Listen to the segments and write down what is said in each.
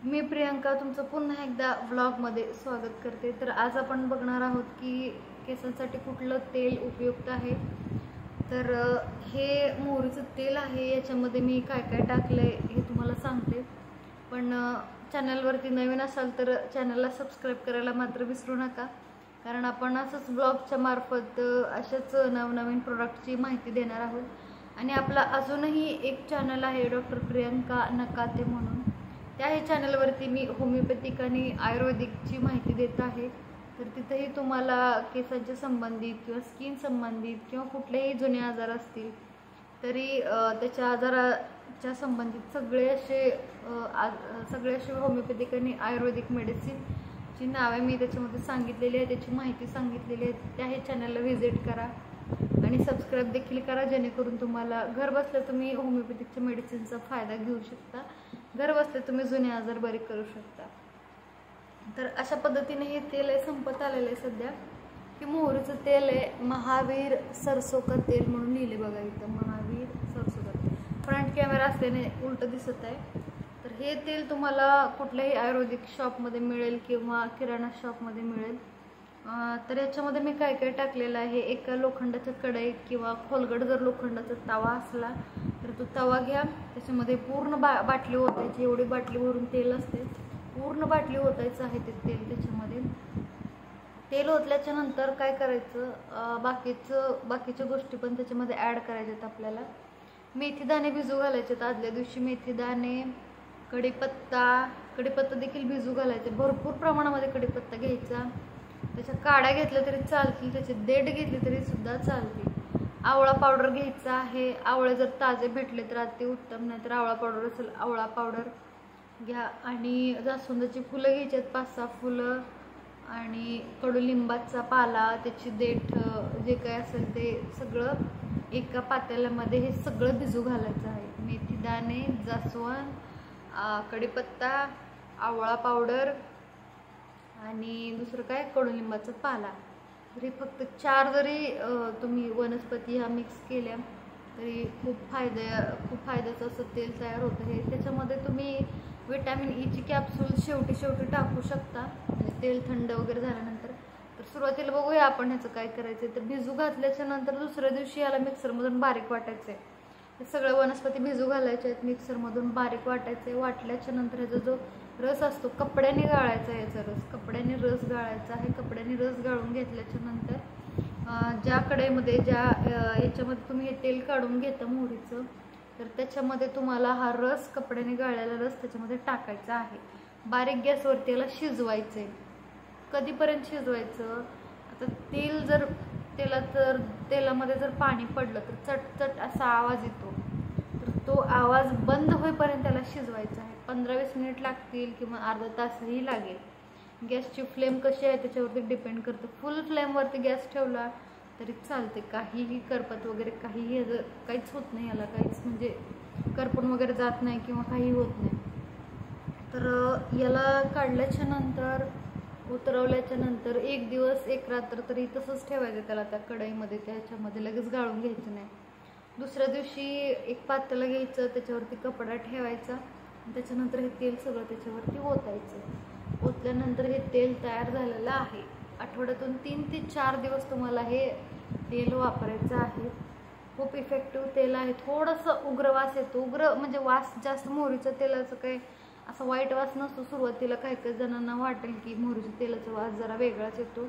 मी प्रियंका तुमचं पुन्हा एकदा व्लॉगमध्ये स्वागत करते। तर आज आपण बघणार आहोत की केसांसाठी कुठलं तेल उपयुक्त आहे। तर हे मोहरीचं तेल आहे। याच्यामध्ये मी काय काय टाकलंय हे तुम्हाला सांगते, पण चॅनलवरती नवीन असाल तर चॅनलला सबस्क्राईब करायला मात्र विसरू नका, कारण आपण असंच ब्लॉगच्या मार्फत अशाच नवनवीन प्रोडक्टची माहिती देणार आहोत। आणि आपला अजूनही एक चॅनल आहे डॉक्टर प्रियंका नकाते म्हणून, त्या चॅनलवरती मी होमिओपॅथिक आणि आयुर्वेदिकची माहिती देत आहे। तर तिथेही तुम्हाला केसांच्या संबंधित किंवा स्किन संबंधित किंवा कुठलेही जुने आजार असतील तरी त्याच्या आजाराच्या संबंधित सगळे असे होमिओपॅथिक आणि आयुर्वेदिक मेडिसिनची नावे मी त्याच्यामध्ये सांगितलेली आहे, त्याची माहिती सांगितलेली आहे। त्याही चॅनलला व्हिजिट करा आणि सबस्क्राईब देखील करा, जेणेकरून तुम्हाला घर बसल्या तुम्ही होमिओपॅथिकच्या मेडिसिनचा फायदा घेऊ शकता, घर बसल्या तुम्ही जुने आजार बरे करू शकता। तर अशा पद्धतीने हे तेल आहे, संपत आलेलं आहे सध्या। की मोहरीचं तेल आहे, महावीर सरसों का तेल म्हणून लिहिले बघा इथं, महावीर सरसों का तेल। फ्रंट कॅमेरा असल्याने उलट दिसत आहे। तर हे तेल तुम्हाला कुठल्याही आयुर्वेदिक शॉपमध्ये मिळेल किंवा किराणा शॉपमध्ये मिळेल। तर याच्यामध्ये मी काय काय टाकलेलं आहे, एका लोखंडाच्या कढईत किंवा खोलगट जर लोखंडाचा तवा असला तर तो तवा घ्या, त्याच्यामध्ये पूर्ण बाटली ओतायची। एवढी बाटली भरून तेल असते, पूर्ण बाटली ओतायचं आहे ते तेल। त्याच्यामध्ये तेल ओतल्याच्या नंतर काय करायचं, बाकीच्या गोष्टी पण त्याच्यामध्ये ॲड करायच्यात आपल्याला। मेथी दाणे भिजू घालायचे आदल्या दिवशी, मेथी दाणे, कढीपत्ता देखील भिजू घालायचे। भरपूर प्रमाणामध्ये कढीपत्ता घ्यायचा, त्याच्या काड्या घेतल्या तरी चालतील, त्याचे देठ घेतले तरी सुद्धा चालतील। आवळा पावडर घ्यायचा आहे, आवळे जर ताजे भेटले तर अति उत्तम, नाही तर आवळा पावडर असेल आवळा पावडर घ्या। आणि जास्वंदाची फुलं घ्यायची आहेत 5-6 फुलं, आणि कडुलिंबाचा पाला, त्याची देठ, जे काय असेल ते सगळं एका पातेल्यामध्ये हे सगळं भिजू घालायचं आहे। मेथी दाणे, जास्वंद, कढीपत्ता, आवळा पावडर आणि दुसरं काय कडुलिंबाचा पाला। तरी फक्त 4 जरी तुम्ही वनस्पती ह्या मिक्स केल्या तरी खूप फायद्याचं असं तेल तयार होतं हे। त्याच्यामध्ये तुम्ही विटॅमिन ईची कॅप्सूल शेवटी टाकू शकता, म्हणजे तेल थंड वगैरे झाल्यानंतर। तर सुरुवातीला बघूया आपण ह्याचं काय करायचं। तर भिजू घातल्याच्या नंतर दुसऱ्या दिवशी याला मिक्सरमधून बारीक वाटायचं आहे। हे सगळं वनस्पती भिजू घालायचे आहेत, मिक्सरमधून बारीक वाटायचे। वाटल्याच्या नंतर ह्याचा जो रस असतो कपड्याने गाळायचा, याचा रस कपड्याने रस गाळायचा आहे। कपड्याने रस गाळून घेतल्याच्या नंतर ज्या कढईमध्ये याच्यामध्ये तुम्ही हे तेल काढून घेता मोहरीचं, तर त्याच्यामध्ये तुम्हाला हा रस, कपड्याने गाळलेला रस त्याच्यामध्ये टाकायचा आहे। बारीक गॅसवरती याला शिजवायचं आहे। कधीपर्यंत शिजवायचं, आता तेलामध्ये जर पाणी पडलं तर चटचट असा आवाज येतो, तर तो आवाज बंद होईपर्यंत त्याला शिजवायचा आहे। 15-20 मिनिट लागतील किंवा अर्धा तासही लागेल। गॅसची फ्लेम कशी आहे त्याच्यावरती डिपेंड करतं। फुल फ्लेमवरती गॅस ठेवला तरी चालते, काहीही करपत वगैरे काहीच होत नाही, याला काहीच म्हणजे करपून वगैरे जात नाही किंवा काही होत नाही। तर याला काढल्याच्या नंतर, उतरवल्याच्या नंतर 1 दिवस 1 रात्र तरी तसंच ठेवायचं त्याला, त्या कढईमध्ये, त्याच्यामध्ये लगेच गाळून घ्यायचं नाही। दुसऱ्या दिवशी एक पातेलं घ्यायचं, त्याच्यावरती कपडा ठेवायचा, त्याच्यानंतर हे तेल सगळं त्याच्यावरती ओतायचं। ओतल्यानंतर हे तेल तयार झालेलं आहे। आठवड्यातून 3 ते 4 दिवस तुम्हाला हे तेल वापरायचं आहे। खूप इफेक्टिव्ह तेल आहे। थोडंसं उग्र वास येतो, उग्र म्हणजे वास जास्त मोहरीच्या तेलाचं काही असा वाईट वास नसतो। सुरुवातीला काही जणांना वाटेल की मोहरीच्या तेलाचा वास जरा वेगळाच येतो,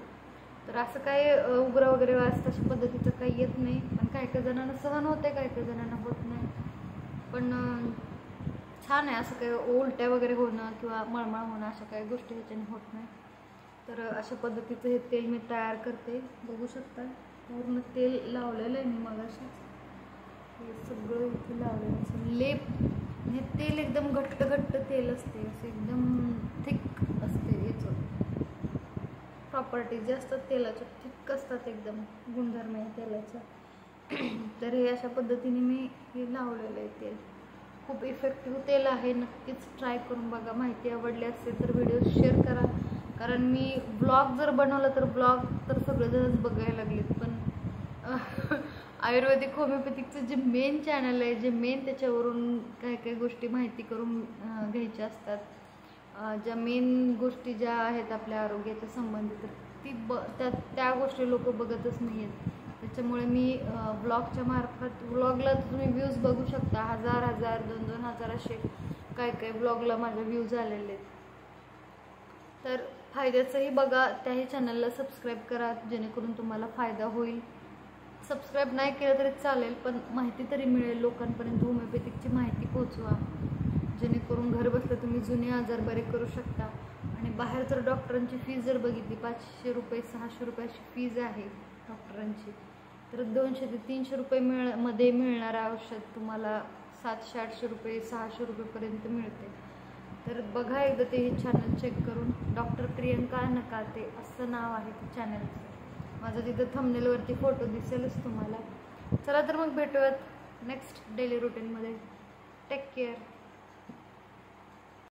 तर असं काही उग्र वगैरे वास तशा पद्धतीचं काही येत नाही। पण काही जणांना सहन होते, काही जणांना होत नाही, पण छान आहे। असं काही उलट्या वगैरे होणं किंवा मळमळ होणं अशा काही गोष्टी ह्याच्याने होत नाही। तर अशा पद्धतीचं हे तेल मी तयार करते, बघू शकता। पूर्ण तेल लावलेलं आहे मी मगाशीच, हे सगळं इथे लावलेलं लेप। हे तेल एकदम घट्ट तेल असते, असं एकदम थिक असते। याचं प्रॉपर्टीज जास्त तेलाच्या थिक असतात, एकदम गुणधर्म आहे तेलाचा। तर हे अशा पद्धतीने मी हे लावलेलं आहे तेल। खूप इफेक्टिव्ह तेल आहे, नक्कीच ट्राय करून बघा। माहिती आवडली असेल तर व्हिडिओ शेअर करा, कारण मी ब्लॉग जर बनवला तर ब्लॉग तर सगळेजणच बघायला लागलेत, पण आयुर्वेदिक होमिओपॅथिकचं जे मेन चॅनल आहे, जे मेन त्याच्यावरून काही गोष्टी माहिती करून घ्यायच्या असतात, ज्या मेन गोष्टी ज्या आहेत आपल्या आरोग्याच्या संबंधित त्या गोष्टी लोक बघतच नाही आहेत. त्याच्यामुळे मी व्लॉगच्या मार्फत व्लॉगला तुम्ही व्ह्यूज बघू शकता, 1000 2,000 असे काय व्लॉगला माझे व्ह्यूज आलेले आहेत. तर फायद्याचंही बघा, त्याही चॅनलला सबस्क्राईब करा जेणेकरून तुम्हाला फायदा होईल. सबस्क्राईब नाही केलं तरी चालेल, पण माहिती तरी मिळेल लोकांपर्यंत. होमिओपॅथिकची माहिती पोचवा जेणेकरून घर बसल्या तुम्ही जुने आजार बरे करू शकता. आणि बाहेर जर डॉक्टरांची फीज जर बघितली, 500 रुपये 600 रुपयाची फीज आहे डॉक्टरांची, तर 200 ते 300 रुपये मध्ये मिळणारं औषध तुम्हाला 700-800 रुपये 600 रुपयेपर्यंत मिळते. तर बघा एकदा ते चॅनल चेक करून. डॉक्टर प्रियंका नकाते असं नाव आहे ते चॅनलचं. माझं तिथं थंबनेलवरती फोटो दिसेलच तुम्हाला. चला तर मग भेटूयात नेक्स्ट डेली रुटीनमध्ये. Take care.